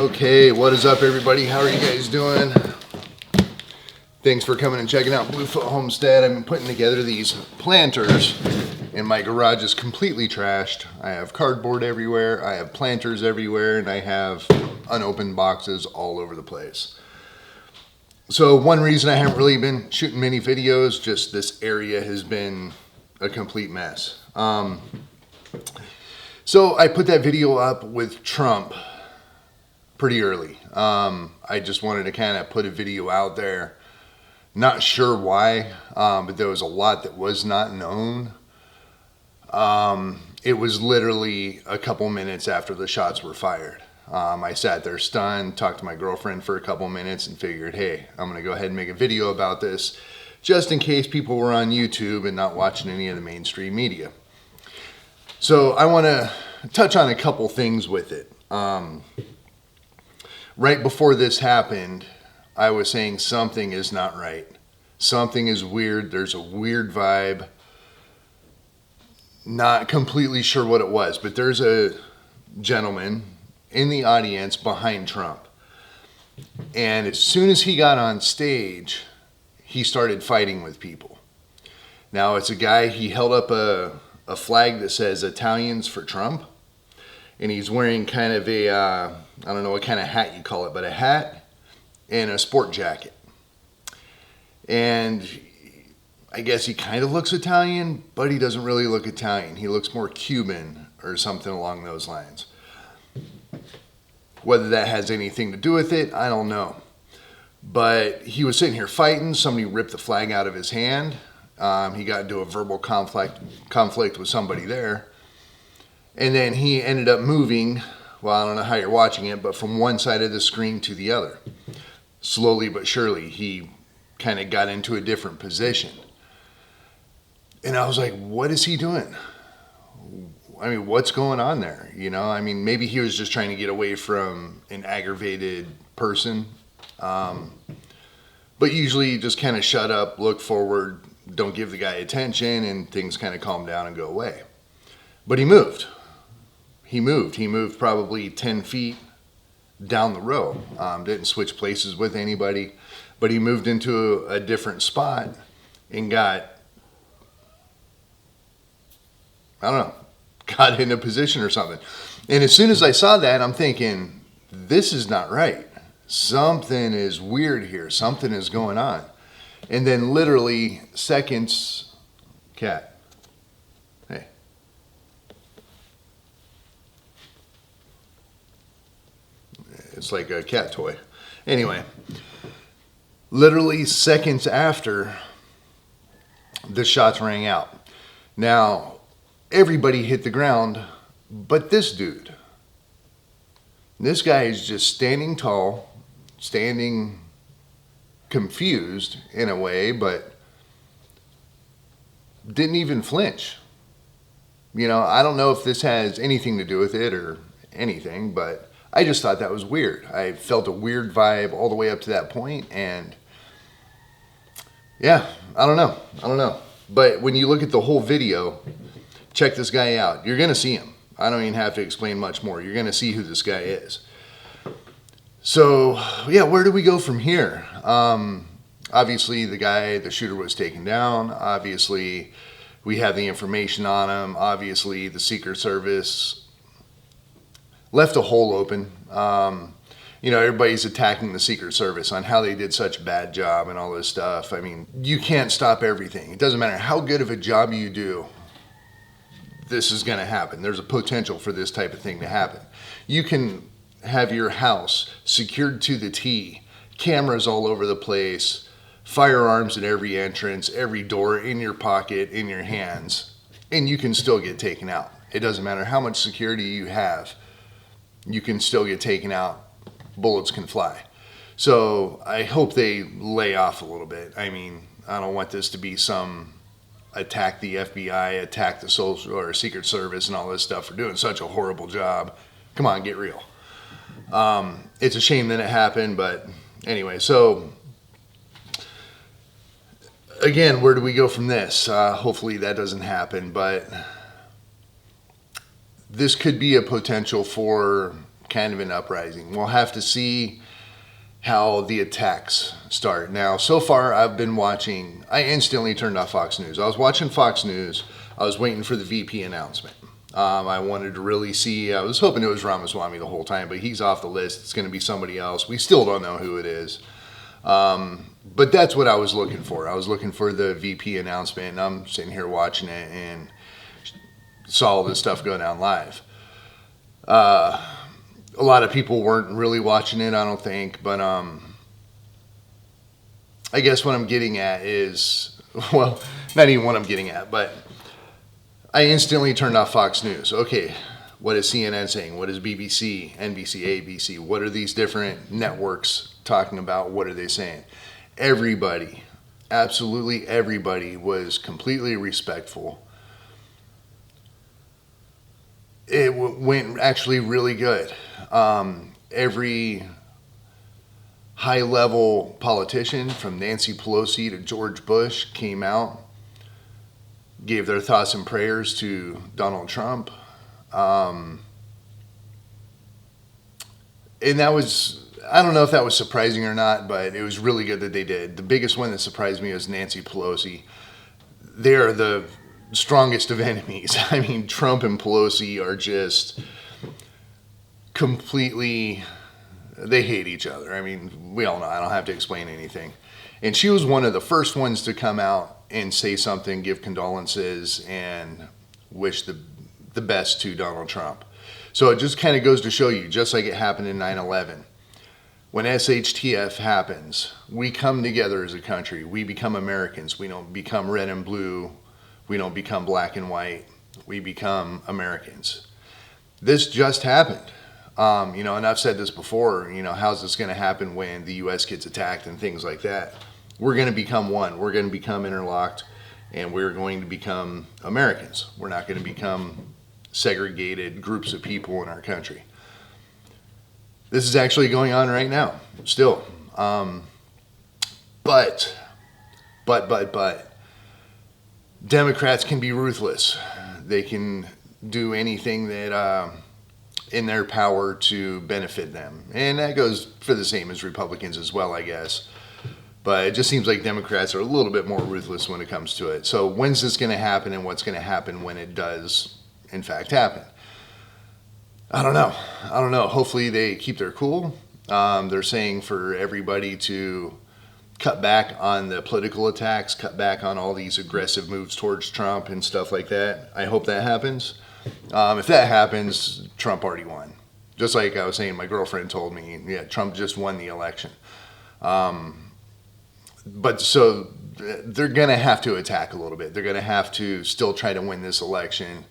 Okay, what is up, everybody? How are you guys doing? Thanks for coming and checking out Bluefoot Homestead. I've been putting together these planters, and my garage is completely trashed. I have cardboard everywhere, I have planters everywhere, and I have unopened boxes all over the place. So one reason I haven't really been shooting many videos, just this area has been a complete mess. So I put that video up with Trump pretty early. I just wanted to kind of put a video out there. Not sure why, but there was a lot that was not known. It was literally a couple minutes after the shots were fired. I sat there stunned, talked to my girlfriend for a couple minutes and figured, hey, I'm going to go ahead and make a video about this just in case people were on YouTube and not watching any of the mainstream media. So I want to touch on a couple things with it. Right before this happened, I was saying something is not right. Something is weird. There's a weird vibe. Not completely sure what it was, but there's a gentleman in the audience behind Trump. And as soon as he got on stage, he started fighting with people. Now, it's a guy, he held up a flag that says Italians for Trump. And he's wearing kind of a, I don't know what kind of hat you call it, but a hat and a sport jacket. And I guess he kind of looks Italian, but he doesn't really look Italian. He looks more Cuban or something along those lines. Whether that has anything to do with it, I don't know. But he was sitting here fighting. Somebody ripped the flag out of his hand. He got into a verbal conflict with somebody there. And then he ended up moving, well, I don't know how you're watching it, but from one side of the screen to the other. Slowly but surely, he kind of got into a different position. And I was like, what is he doing? I mean, what's going on there? You know, I mean, maybe he was just trying to get away from an aggravated person. But usually you just kind of shut up, look forward, don't give the guy attention, and things kind of calm down and go away. But he moved. He moved probably 10 feet down the row. Didn't switch places with anybody, but he moved into a different spot and got in a position or something. And as soon as I saw that, I'm thinking, this is not right. Something is weird here. Something is going on. And then literally seconds, cat, hey. It's like a cat toy. Anyway, literally seconds after, the shots rang out. Now, everybody hit the ground, but this dude. This guy is just standing tall, standing confused in a way, but didn't even flinch. You know, I don't know if this has anything to do with it or anything, but I just thought that was weird. I felt a weird vibe all the way up to that point, and yeah, I don't know. But when you look at the whole video, check this guy out. You're gonna see him. I don't even have to explain much more. You're gonna see who this guy is. So yeah, where do we go from here? Obviously the shooter was taken down. Obviously we have the information on him. Obviously the Secret Service left a hole open. You know, everybody's attacking the Secret Service on how they did such a bad job and all this stuff. I mean, you can't stop everything. It doesn't matter how good of a job you do. This is going to happen. There's a potential for this type of thing to happen. You can have your house secured to the T, cameras all over the place, firearms at every entrance, every door in your pocket, in your hands, and you can still get taken out. It doesn't matter how much security you have. You can still get taken out. Bullets can fly. So I hope they lay off a little bit. I mean, I don't want this to be some attack the FBI, attack the social or Secret Service and all this stuff for doing such a horrible job. Come on, get real. It's a shame that it happened, but anyway, so again, where do we go from this? Hopefully that doesn't happen, but this could be a potential for kind of an uprising. We'll have to see how the attacks start. Now, so far, I've been watching, I instantly turned off Fox News. I was watching Fox News. I was waiting for the VP announcement. I wanted to really see, I was hoping it was Ramaswamy the whole time, but he's off the list. It's going to be somebody else. We still don't know who it is. But that's what I was looking for. I was looking for the VP announcement, and I'm sitting here watching it and saw all this stuff go down live. A lot of people weren't really watching it, I don't think, but I guess what I'm getting at is, well, not even what I'm getting at, but I instantly turned off Fox News. Okay, what is CNN saying? What is BBC, NBC, ABC? What are these different networks talking about? What are they saying? Everybody, absolutely everybody was completely respectful. It went actually really good. Every high-level politician, from Nancy Pelosi to George Bush, came out, gave their thoughts and prayers to Donald Trump. And that was, I don't know if that was surprising or not, but it was really good that they did. The biggest one that surprised me was Nancy Pelosi. They're the strongest of enemies. I mean, Trump and Pelosi are just completely, they hate each other. I mean, we all know, I don't have to explain anything. And she was one of the first ones to come out and say something, give condolences, and wish the best to Donald Trump. So it just kind of goes to show you, just like it happened in 9/11, when SHTF happens, we come together as a country. We become Americans. We don't become red and blue. We don't become black and white. We become Americans. This just happened. And I've said this before, how's this going to happen when the U.S. gets attacked and things like that? We're going to become one. We're going to become interlocked, and we're going to become Americans. We're not going to become segregated groups of people in our country. This is actually going on right now, still. But, Democrats can be ruthless. They can do anything that in their power to benefit them. And that goes for the same as Republicans as well, I guess. But it just seems like Democrats are a little bit more ruthless when it comes to it. So when's this going to happen, and what's going to happen when it does, in fact, happen? I don't know. Hopefully they keep their cool. They're saying for everybody to cut back on the political attacks, cut back on all these aggressive moves towards Trump and stuff like that. I hope that happens. If that happens, Trump already won. Just like I was saying, my girlfriend told me, yeah, Trump just won the election. But so they're going to have to attack a little bit. They're going to have to still try to win this election,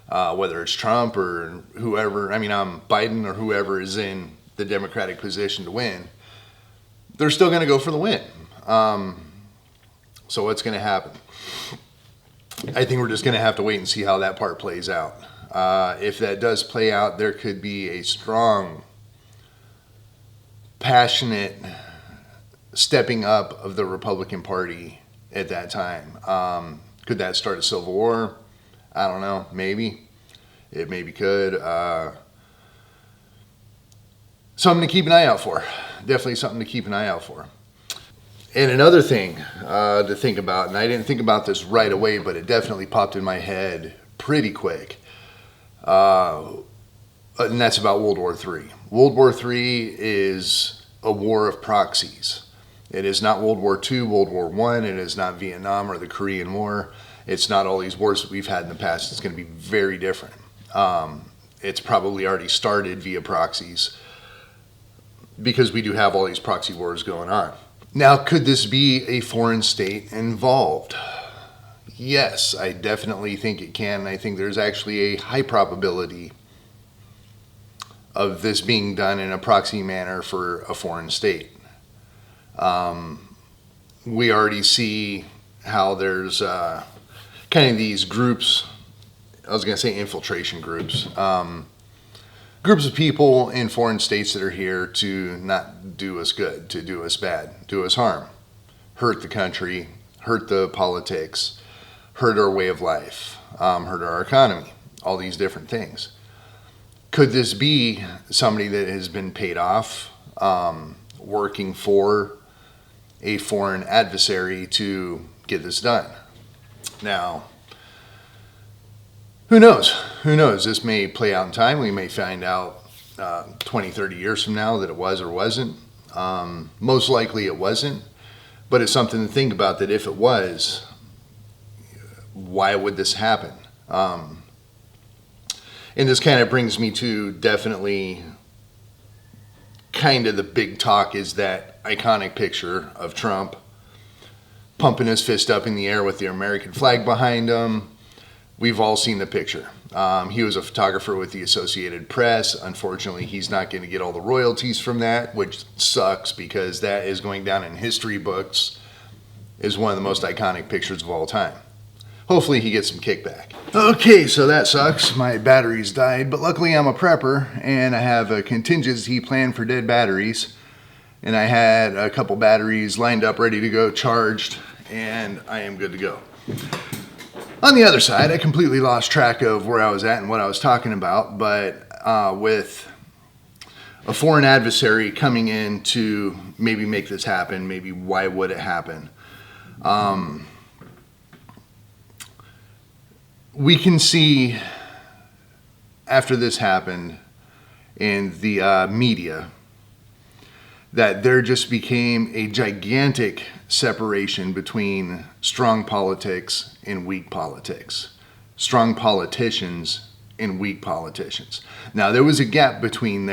whether it's Trump or whoever. I mean, Biden or whoever is in the Democratic position to win. They're still going to go for the win. So what's going to happen? I think we're just going to have to wait and see how that part plays out. If that does play out, there could be a strong, passionate stepping up of the Republican Party at that time. Could that start a civil war? I don't know. Maybe. It maybe could. Something to keep an eye out for. Definitely something to keep an eye out for. And another thing to think about, and I didn't think about this right away, but it definitely popped in my head pretty quick. And that's about World War III. World War III is a war of proxies. It is not World War II, World War I. It is not Vietnam or the Korean War. It's not all these wars that we've had in the past. It's going to be very different. It's probably already started via proxies because we do have all these proxy wars going on. Now, could this be a foreign state involved? Yes, I definitely think it can. I think there's actually a high probability of this being done in a proxy manner for a foreign state. We already see how there's kind of these groups, I was going to say infiltration groups, groups of people in foreign states that are here to not do us good, to do us bad, do us harm, hurt the country, hurt the politics, hurt our way of life, hurt our economy, all these different things. Could this be somebody that has been paid off, working for a foreign adversary to get this done? Now, who knows? Who knows? This may play out in time. We may find out 20, 30 years from now that it was or wasn't. Most likely it wasn't, but it's something to think about, that if it was, why would this happen? And this kind of brings me to definitely kind of the big talk, is that iconic picture of Trump pumping his fist up in the air with the American flag behind him. We've all seen the picture. He was a photographer with the Associated Press. Unfortunately, he's not going to get all the royalties from that, which sucks, because that is going down in history books as one of the most iconic pictures of all time. Hopefully he gets some kickback. Okay, so that sucks. My batteries died, but luckily I'm a prepper and I have a contingency plan for dead batteries. And I had a couple batteries lined up ready to go, charged, and I am good to go. On the other side, I completely lost track of where I was at and what I was talking about, but with a foreign adversary coming in to maybe make this happen, maybe why would it happen? We can see after this happened in the media that there just became a gigantic separation between strong politics and weak politics, strong politicians and weak politicians. Now, there was a gap between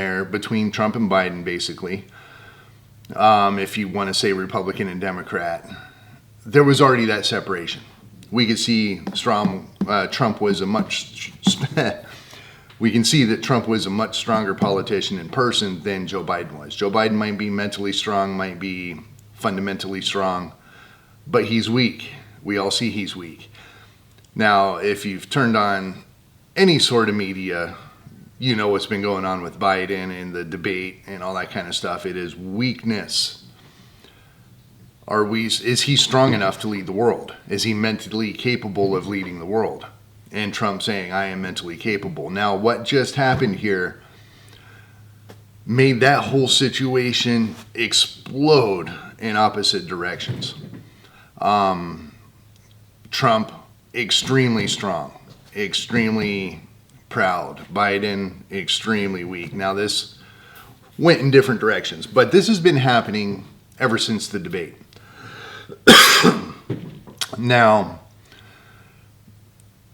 Trump and Biden, basically. If you want to say Republican and Democrat, there was already that separation. We could see Trump was a much we can see that Trump was a much stronger politician in person than Joe Biden was. Joe Biden might be mentally strong, might be fundamentally strong, but he's weak. We all see he's weak. Now, if you've turned on any sort of media, you know what's been going on with Biden and the debate and all that kind of stuff. It is weakness. Is he strong enough to lead the world? Is he mentally capable of leading the world? And Trump saying, I am mentally capable. Now, what just happened here made that whole situation explode in opposite directions. Trump, extremely strong, extremely proud. Biden, extremely weak. Now, this went in different directions, but this has been happening ever since the debate. Now,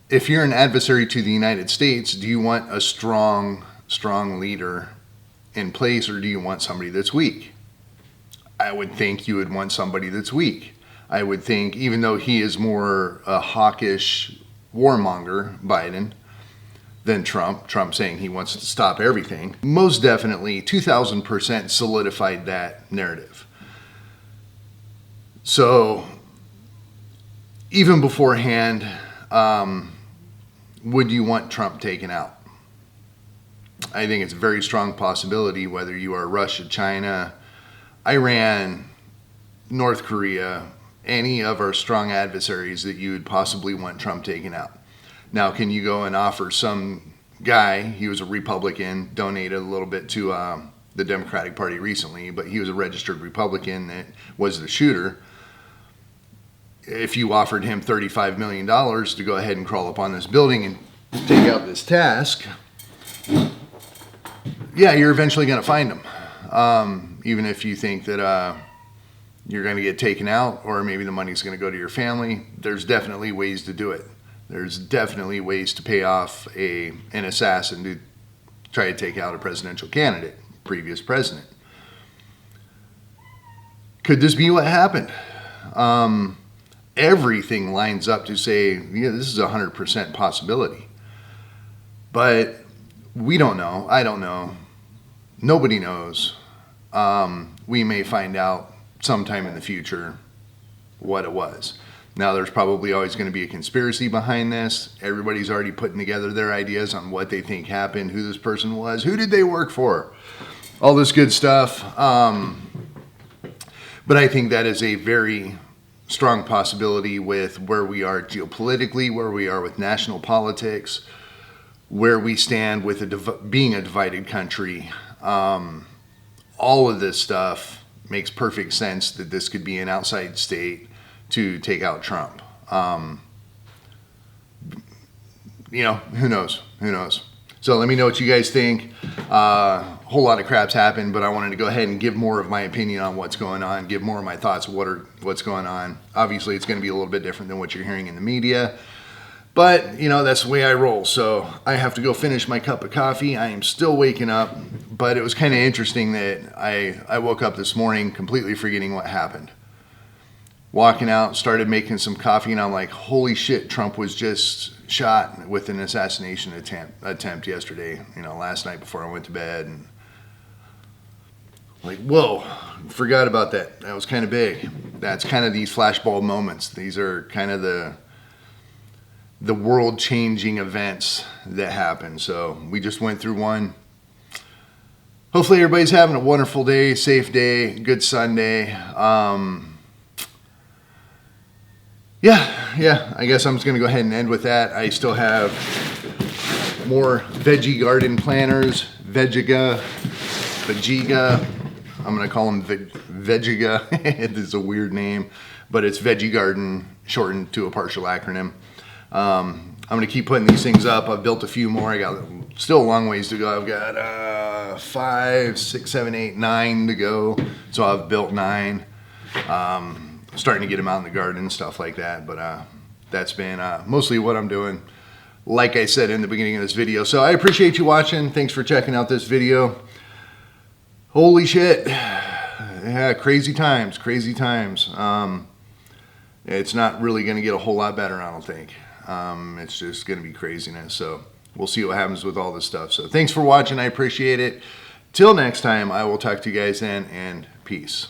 if you're an adversary to the United States, do you want a strong leader in place, or do you want somebody that's weak? I would think you would want somebody that's weak. I would think, even though he is more a hawkish warmonger, Biden, than Trump saying he wants to stop everything, most definitely 2,000% solidified that narrative. So, even beforehand, would you want Trump taken out? I think it's a very strong possibility, whether you are Russia, China, Iran, North Korea, any of our strong adversaries, that you would possibly want Trump taken out. Now, can you go and offer some guy, he was a Republican, donated a little bit to the Democratic Party recently, but he was a registered Republican that was the shooter. If you offered him $35 million to go ahead and crawl up on this building and take out this task, yeah, you're eventually going to find him. Even if you think that you're going to get taken out, or maybe the money's going to go to your family, there's definitely ways to do it. There's definitely ways to pay off an assassin to try to take out a presidential candidate, previous president. Could this be what happened? Everything lines up to say, yeah, this is a 100% possibility. But we don't know. I don't know. Nobody knows. We may find out sometime in the future what it was. Now, there's probably always going to be a conspiracy behind this. Everybody's already putting together their ideas on what they think happened, who this person was, who did they work for, all this good stuff. But I think that is a very strong possibility with where we are geopolitically, where we are with national politics, where we stand with being a divided country. All of this stuff makes perfect sense that this could be an outside state to take out Trump. Who knows? Who knows? So let me know what you guys think. A whole lot of crap's happened, but I wanted to go ahead and give more of my opinion on what's going on, give more of my thoughts of what's going on. Obviously, it's going to be a little bit different than what you're hearing in the media, but that's the way I roll. So I have to go finish my cup of coffee. I am still waking up, but it was kind of interesting that I woke up this morning completely forgetting what happened. Walking out, started making some coffee, and I'm like, holy shit, Trump was just shot with an assassination attempt yesterday, last night before I went to bed. And like, whoa, forgot about that. That was kind of big. That's kind of these flashbulb moments. These are kind of the world-changing events that happen. So we just went through one. Hopefully everybody's having a wonderful day, safe day, good Sunday. Yeah, I guess I'm just going to go ahead and end with that. I still have more veggie garden planters, Vegiga. I'm going to call them Vegiga. It is a weird name, but it's Veggie Garden, shortened to a partial acronym. I'm going to keep putting these things up. I've built a few more. I got still a long ways to go. I've got 5, 6, 7, 8, 9 to go. So I've built 9. Starting to get them out in the garden and stuff like that, but that's been mostly what I'm doing, like I said in the beginning of this video. So I appreciate you watching. Thanks for checking out this video. Holy shit. Yeah, crazy times. It's not really going to get a whole lot better, I don't think. It's just going to be craziness. So we'll see what happens with all this stuff. So thanks for watching. I appreciate it. Till next time, I will talk to you guys then, and peace.